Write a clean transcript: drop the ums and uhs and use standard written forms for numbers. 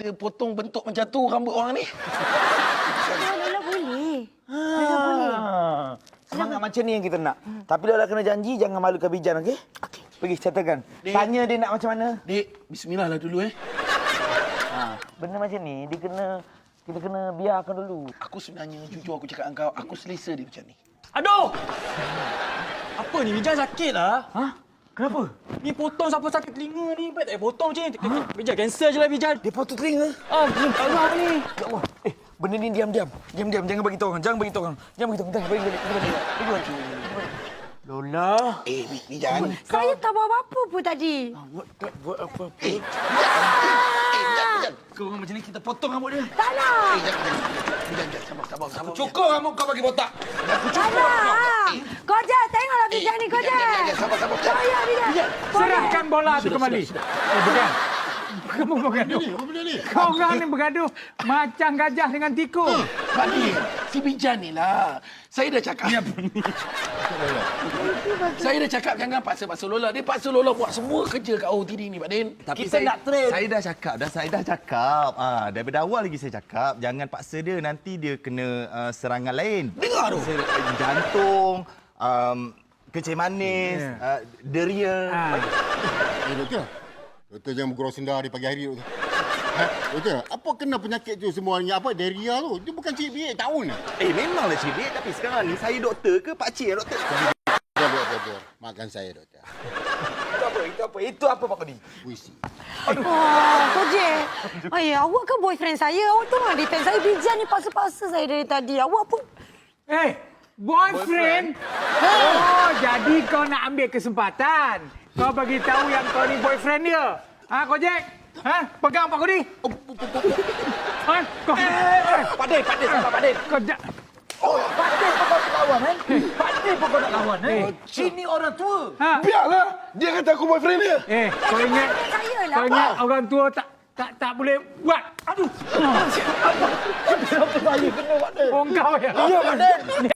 ada potong bentuk macam tu rambut orang ni? Lola boleh. Lola boleh. Semangat macam ni yang kita nak. Tapi Lola kena janji jangan malukan Bijan, okey? Okey. Pergi settlekan. Dek. Tanya dia nak macam mana. Dek, bismillah lah dulu Benda macam ni kita kena biarkan dulu. Aku sebenarnya jujur aku cakap dengan kau, aku selesa dia macam ni. Aduh! Apa ni? Bijan sakit lah. Ha? Kenapa? Ni potong siapa sakit telinga ni. Baik tak payah potong macam ni. Bijan, cancel je lah Bijan. Dia potong telinga. Belum parah ni. Ya Allah. Benda ni diam-diam. Diam-diam. Jangan bagi tahu orang. Jangan bagi tahu orang. Jangan bagi tahu orang. Bagi balik. Lola. Bijan. Saya tak buat apa-apa pun tadi. Buat apa? Bijan. Kau orang macam ni kita potong rambut dia. Tak nak. Bijan, sabar. Cukup rambut kau bagi botak. Tak nak. Kau je, tengoklah Bijan ni, kau je. Sabar. Ya, Bijan. Serahkan bola itu kembali. Bukan. Kamu bergaduh. Apa benda ni? Kau orang ni bergaduh macam gajah dengan tikus. Pakcik, si Bijan ni lah. Saya dah cakap. Saya dah cakap jangan paksa Lola. Dia paksa Lola buat semua kerja kat OOTD ni, Pak Din. Tapi kita nak train. Saya dah cakap. Daripada awal lagi saya cakap, jangan paksa dia, nanti dia kena serangan lain. Dengar tu. Jantung, kencing manis, deria. Doktor. Doktor jangan bergurau senda di pagi hari, Doktor. Doktor, apa kena penyakit tu semuanya? Apa diarrhea tu? Dia bukan cik tahun. Memanglah cibik, tapi sekarang ni saya doktor ke pakcik doktor? Doktor. Maafkan saya, Doktor. Itu apa Pak Kodi? Puisi. Kau je. Awak kan boyfriend saya. Awak tu nak defend saya. Bijan ni paksa-paksa saya dari tadi. Awak pun... Boyfriend? Oh, jadi kau nak ambil kesempatan. Kau bagi tahu yang kau ni boyfriend dia. Kau Jack? Pegang Pak Kodi. Kau. Pak Din, sabar Pak Din. Kau Pak Din pun kau nak lawan, kan? Pak Din pun kau nak lawan, Sini orang tua. Biarlah. Dia kata aku boyfriend dia. Kau ingat? Saya lah. Kau ingat orang tua tak boleh buat? Aduh. Kenapa saya kena Pak Din? Oh, kau ya? Ya Pak Din.